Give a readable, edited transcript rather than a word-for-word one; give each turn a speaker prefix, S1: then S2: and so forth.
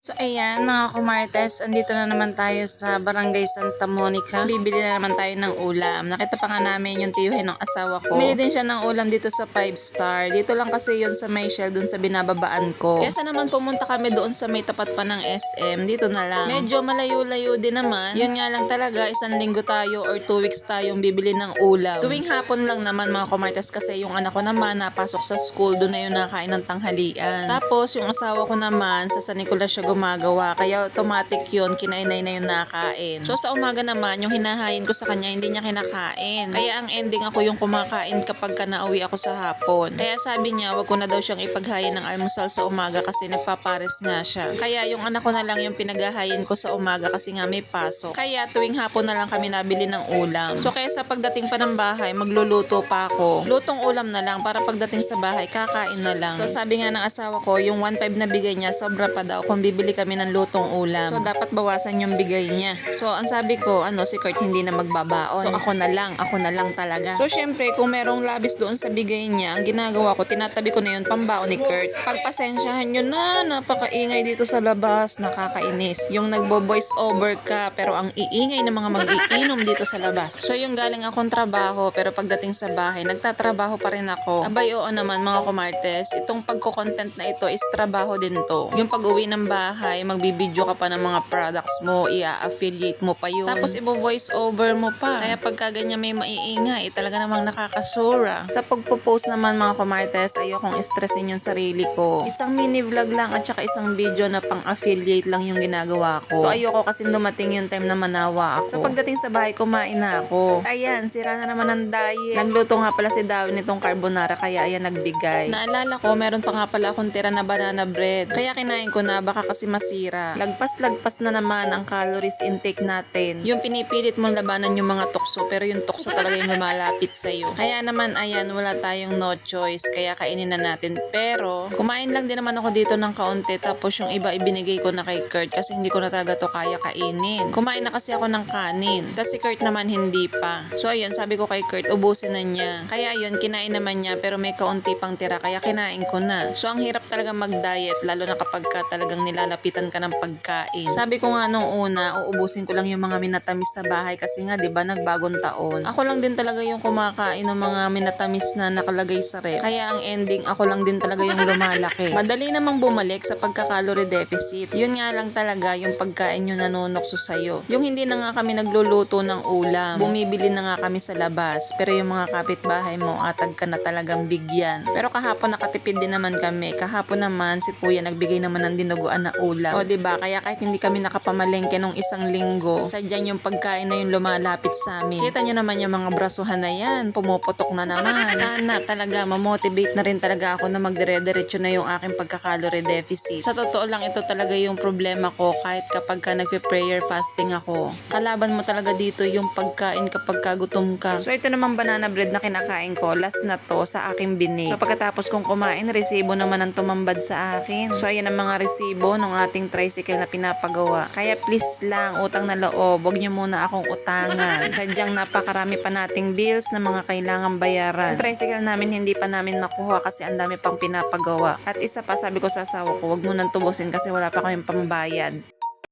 S1: So ayan mga kumartes, andito na naman tayo sa Barangay Santa Monica. Bibili na naman tayo ng ulam. Nakita pa nga namin yung tiyuhin ng asawa ko. Bumili din siya ng ulam dito sa 5 Star. Dito lang kasi yun sa Mayshell, dun sa binababaan ko. Kesa naman pumunta kami doon sa may tapat pa ng SM. Dito na lang. Medyo malayo-layo din naman. Yun nga lang talaga, isang linggo tayo or 2 weeks tayong bibili ng ulam. Tuwing hapon lang naman mga kumartes kasi yung anak ko naman napasok sa school. Doon na yun nakain ng tanghalian. Tapos yung asawa ko naman sa San Nicolas siya gumagawa. Kaya automatic yun, kinainay na yun nakain. So sa umaga naman, yung hinahain ko sa kanya, hindi niya kinakain. Kaya ang ending ako yung kumakain kapag ka nauwi ako sa hapon. Kaya sabi niya, wag ko na daw siyang ipaghain ng almusal sa umaga kasi nagpapares nga siya. Kaya yung anak ko na lang yung pinaghahain ko sa umaga kasi nga may pasok. Kaya tuwing hapon na lang kami nabili ng ulam. So kaya sa pagdating pa ng bahay, magluluto pa ako. Lutong ulam na lang para pagdating sa bahay, kakain na lang. So sabi nga ng asawa ko, yung 1.5 na bigay niya, sobra pa daw kung bibili kami ng lutong ulam. So dapat bawasan yung bigay niya. So ang sabi ko, si Kurt hindi na magbabaon. So ako na lang talaga. So syempre, kung merong labis doon sa bigay niya, ang ginagawa ko, tinatabi ko na yun pambaon ni Kurt. Pagpasensyahan nyo na, napakaingay dito sa labas, nakakainis. Yung nagbo-voice over ka, pero ang iingay ng mga mag-iinom dito sa labas. So yung galing akong trabaho, pero pagdating sa bahay, nagtatrabaho pa rin ako. Abay, oo naman mga kumartes, itong pagko-content na ito is trabaho din to. Yung pag-uwi ng bahay, magbibideo ka pa ng mga products mo, i-affiliate mo pa yun. Tapos i-voice over mo pa. Kaya pagka ganyan may maiingay, talaga namang nakakasura. Sa pagpo-post naman mga kumartes, ayokong stressin yung sarili ko. Isang mini vlog lang at saka isang video na pang-affiliate lang yung ginagawa ko. So ayoko kasi dumating yung time na manawa ako. So pagdating sa bahay, kumain na ako. Ayan, sira na naman ang diet. Nagluto nga pala si Darwin nitong carbonara, kaya ayan nagbigay. Naalala ko, meron pa nga pala akong tira na banana bread. Kaya kinain ko na, baka kasi masira. Lagpas na naman ang calories intake natin. Yung pinipilit mong labanan yung mga tukso, pero yung tukso talaga yung lumalapit sa'yo. Kaya naman ayan, wala tayong no choice, kaya kainin na natin. Pero kumain lang din naman ako dito ng kaunti, tapos yung iba ibinigay ko na kay Kurt kasi hindi ko na talaga to kaya kainin. Kumain na kasi ako ng kanin, tapos si Kurt naman hindi pa. So ayun, sabi ko kay Kurt, ubusin na niya. Kaya ayun, kinain naman niya, pero may kaunti pang tira, kaya kinain ko na. So ang hirap talaga mag-diet, lalo na kapag ka talagang nilalapitan ka ng pagkain. Sabi ko nga nung una, uubusin ko lang yung mga minatamis sa bahay kasi nga 'di ba nagbagong taon. Ako lang din talaga yung kumakain ng mga minatamis na nakalagay sa ref. Kaya ang ending, ako lang din talaga yung lumalaki. Madali namang bumalik sa pagka-calorie deficit. Yun nga lang talaga yung pagkain yung nanunokso sa'yo. Yung hindi na nga kami nagluluto ng ulam, bumibili na nga kami sa labas. Pero yung mga kapitbahay mo, atag ka na talagang bigyan. Pero kahapon nakatipid din naman kami. Kahapon naman si kuya nagbigay naman ng dinuguan na ulam. O 'di ba? Kaya kahit hindi kami nakapamalengke nung isang linggo, sadyang yung pagkain na yung lumalapit sa amin. Kita nyo naman yung mga brasuhan na yan, pumuputok na naman. Sana talaga mamotivate na rin talaga ako na magdire-diretso na yung aking pagka-calorie deficit. Sa totoo lang, ito talaga yung problema ko kahit kapag ka nagpe-prayer fasting ako. Kalaban mo talaga dito yung pagkain kapag kagutom ka. So ito naman banana bread na kinakain ko, last na to sa aking binig. So pagkatapos kong kumain, resibo naman ang tumambad sa akin. So ayan ang mga resibo ng ating tricycle na pinapagawa. Kaya please lang, utang na loob, wag nyo muna akong utangan. Sadyang napakarami pa nating bills na mga kailangang bayaran. Yung tricycle namin hindi pa namin makuha kasi ang dami pang pinapagawa. At isa pa, sabi ko sa asawa ko, wag mo nang tubusin kasi wala pa kaming pambayad.